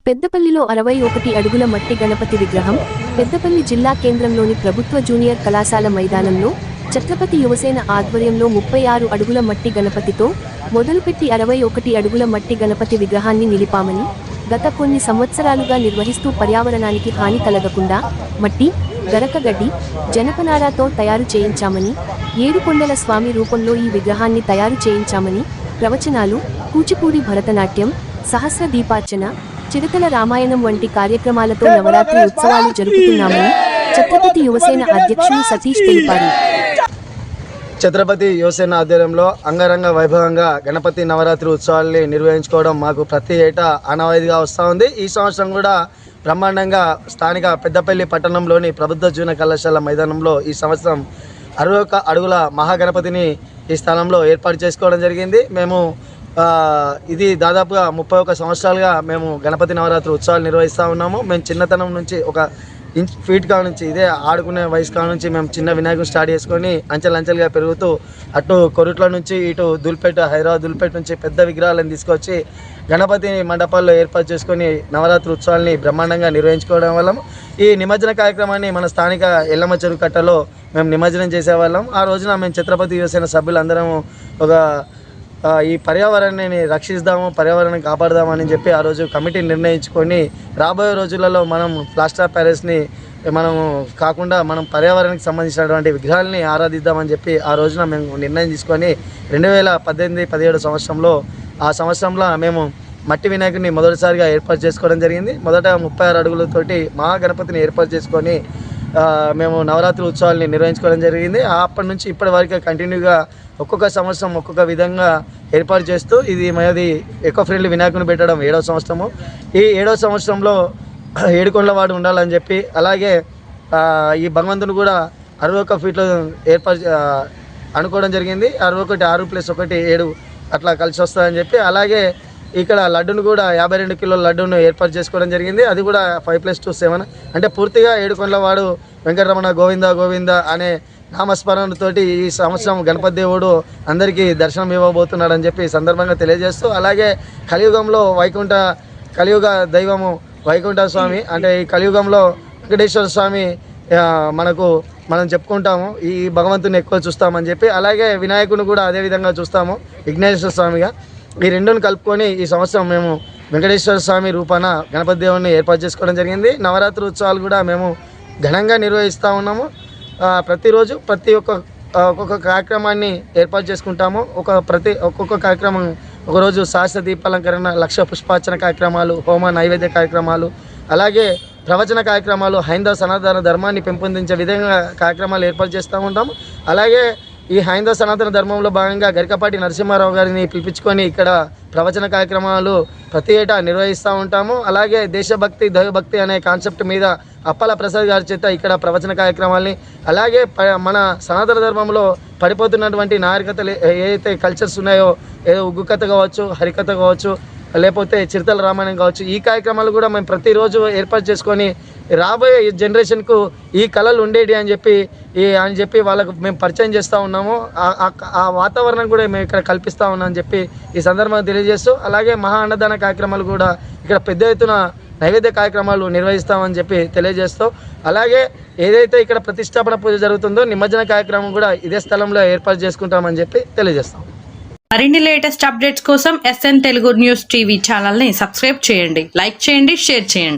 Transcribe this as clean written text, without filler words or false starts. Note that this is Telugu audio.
పెద్దపల్లిలో 61 అడుగుల మట్టి గణపతి విగ్రహం పెద్దపల్లి జిల్లా కేంద్రంలోని ప్రభుత్వ జూనియర్ కళాశాల మైదానంలో ఛత్రపతి యువసేన ఆధ్వర్యంలో 36 అడుగుల మట్టి గణపతితో మొదలుపెట్టి 61 అడుగుల మట్టి గణపతి విగ్రహాన్ని నిలిపామని, గత కొన్ని సంవత్సరాలుగా నిర్వహిస్తూ పర్యావరణానికి హాని కలగకుండా మట్టి, గరకగడ్డి, జనపనారతో తయారు చేయించామని, ఏడుకొండల స్వామి రూపంలో ఈ విగ్రహాన్ని తయారు చేయించామని, ప్రవచనాలు, కూచిపూడి భరతనాట్యం, సహస్ర దీపార్చన, చిరుతల రామాయణం వంటి కార్యక్రమాలతో నవరాత్రి ఉత్సవాలు జరుపుతున్నామని ఛత్రపతి యువసేన అధ్యక్షులు సతీష్ తెలిపారు. ఛత్రపతి యువసేన ఆధ్వర్యంలో అంగరంగ వైభవంగా గణపతి నవరాత్రి ఉత్సవాల్ని నిర్వహించుకోవడం మాకు ప్రతి ఏటా ఆనవాయితీగా వస్తూ ఉంది. ఈ సంవత్సరం కూడా బ్రహ్మాండంగా స్థానిక పెద్దపల్లి పట్టణంలోని ప్రభుత్వ జూనియర్ కళాశాల మైదానంలో ఈ సంవత్సరం 61 అడుగుల మహాగణపతిని ఈ స్థలంలో ఏర్పాటు చేసుకోవడం జరిగింది. మేము ఇది దాదాపుగా 31 సంవత్సరాలుగా మేము గణపతి నవరాత్రి ఉత్సవాలు నిర్వహిస్తూ ఉన్నాము. మేము చిన్నతనం నుంచి ఒక ఫీట్ కాడ నుంచి ఇదే ఆడుకునే వయసు కాడ నుంచి మేము చిన్న వినాయకుని స్టార్ట్ చేసుకొని అంచెలంచెలుగా పెరుగుతూ అటు కొరుట్ల నుంచి ఇటు దుల్పేట, హైదరాబాద్ దుల్పేట నుంచి పెద్ద విగ్రహాలను తీసుకొచ్చి గణపతి మండపాల్లో ఏర్పాటు చేసుకొని నవరాత్రి ఉత్సవాల్ని బ్రహ్మాండంగా నిర్వహించుకోవడం వల్ల ఈ నిమజ్జన కార్యక్రమాన్ని మన స్థానిక ఎల్లమ్మ చెరువు కట్టలో మేము నిమజ్జనం చేసేవాళ్ళం. ఆ రోజున మేము ఛత్రపతి యువసేన సభ్యులందరం ఒక ఈ పర్యావరణాన్ని రక్షిస్తాము, పర్యావరణాన్ని కాపాడదామని చెప్పి ఆ రోజు కమిటీ నిర్ణయించుకొని రాబోయే రోజులలో మనం ప్లాస్టర్ ఆఫ్ ప్యారిస్ని మనము కాకుండా మనం పర్యావరణానికి సంబంధించినటువంటి విగ్రహాలని ఆరాధిద్దామని చెప్పి ఆ రోజున మేము నిర్ణయం తీసుకొని 2018-17 సంవత్సరంలో మేము మట్టి వినాయకుడిని మొదటిసారిగా ఏర్పాటు చేసుకోవడం జరిగింది. మొదట 36 అడుగులతోటి మహాగణపతిని ఏర్పాటు చేసుకొని మేము నవరాత్రి ఉత్సవాల్ని నిర్వహించుకోవడం జరిగింది. అప్పటి నుంచి ఇప్పటి వరకు కంటిన్యూగా ఒక్కొక్క సంవత్సరం ఒక్కొక్క విధంగా ఏర్పాటు చేస్తూ ఇది మాది ఎకో ఫ్రెండ్లీ వినాయకుని పెట్టడం 7వ సంవత్సరము. ఈ 7వ సంవత్సరంలో ఏడుకొండల వాడు ఉండాలని చెప్పి, అలాగే ఈ భగవంతుని కూడా 61 ఫీట్లు ఏర్పాటు అనుకోవడం జరిగింది. 61 6+1 7 అట్లా కలిసి వస్తుందని చెప్పి, అలాగే ఇక్కడ లడ్డును కూడా 52 కిలోల లడ్డును ఏర్పాటు చేసుకోవడం జరిగింది. అది కూడా 5+2 7 అంటే పూర్తిగా ఏడుకొండల వాడు వెంకటరమణ గోవింద గోవింద అనే నామస్మరణతోటి ఈ సంవత్సరం గణపతి దేవుడు అందరికీ దర్శనం ఇవ్వబోతున్నాడని చెప్పి సందర్భంగా తెలియజేస్తూ, అలాగే కలియుగంలో కలియుగ దైవము వైకుంఠ స్వామి అంటే ఈ కలియుగంలో వెంకటేశ్వర స్వామి మనం చెప్పుకుంటాము, ఈ భగవంతుని ఎక్కువ చూస్తామని చెప్పి, అలాగే వినాయకుని కూడా అదేవిధంగా చూస్తాము విఘ్నేశ్వర స్వామిగా. ఈ రెండును కలుపుకొని ఈ సంవత్సరం మేము వెంకటేశ్వర స్వామి రూపాన గణపతి దేవుడిని ఏర్పాటు చేసుకోవడం జరిగింది. నవరాత్రి ఉత్సవాలు కూడా మేము ఘనంగా నిర్వహిస్తూ ఉన్నాము. ప్రతిరోజు ఒక్కొక్క కార్యక్రమాన్ని ఏర్పాటు చేసుకుంటాము. ఒక్కొక్క కార్యక్రమం ఒకరోజు సహస్ర దీపాలంకరణ, లక్ష పుష్పార్చన కార్యక్రమాలు, హోమ నైవేద్య కార్యక్రమాలు, అలాగే ప్రవచన కార్యక్రమాలు, హైందవ సనాతన ధర్మాన్ని పెంపొందించే విధంగా కార్యక్రమాలు ఏర్పాటు చేస్తూ ఉంటాము. అలాగే ఈ హైందవ సనాతన ధర్మంలో భాగంగా గరికపాటి నరసింహారావు గారిని పిలిపించుకొని ఇక్కడ ప్రవచన కార్యక్రమాలు ప్రతి ఏటా నిర్వహిస్తూ ఉంటాము. అలాగే దేశభక్తి దైవభక్తి అనే కాన్సెప్ట్ మీద అప్పల ప్రసాద్ గారి చేత ఇక్కడ ప్రవచన కార్యక్రమాల్ని, అలాగే మన సనాతన ధర్మంలో పడిపోతున్నటువంటి నాగరికతలు ఏదైతే కల్చర్స్ ఉన్నాయో, ఏదో ఉగ్గు కథ కావచ్చు, హరికథ కావచ్చు, లేకపోతే చిరుతల రామాయణం కావచ్చు, ఈ కార్యక్రమాలు కూడా మేము ప్రతిరోజు ఏర్పాటు చేసుకొని రాబోయే జనరేషన్కు ఈ కళలు ఉండేటి అని చెప్పి వాళ్ళకు మేము పరిచయం చేస్తూ ఉన్నాము. ఆ వాతావరణం కూడా మేము ఇక్కడ కల్పిస్తూ ఉన్నామని చెప్పి ఈ సందర్భంగా తెలియజేస్తూ, అలాగే మహా అన్నదాన కార్యక్రమాలు కూడా ఇక్కడ పెద్ద ఎత్తున నైవేద్య కార్యక్రమాలు నిర్వహిస్తామని చెప్పి తెలియజేస్తూ, అలాగే ఏదైతే ఇక్కడ ప్రతిష్టాపన పూజ జరుగుతుందో నిమజ్జన కార్యక్రమం కూడా ఇదే స్థలంలో ఏర్పాటు చేసుకుంటామని చెప్పి తెలియజేస్తాం. మరిన్ని లేటెస్ట్ అప్డేట్స్ కోసం SN తెలుగు న్యూస్ టీవీ ఛానల్ని సబ్స్క్రైబ్ చేయండి, లైక్ చేయండి, షేర్ చేయండి.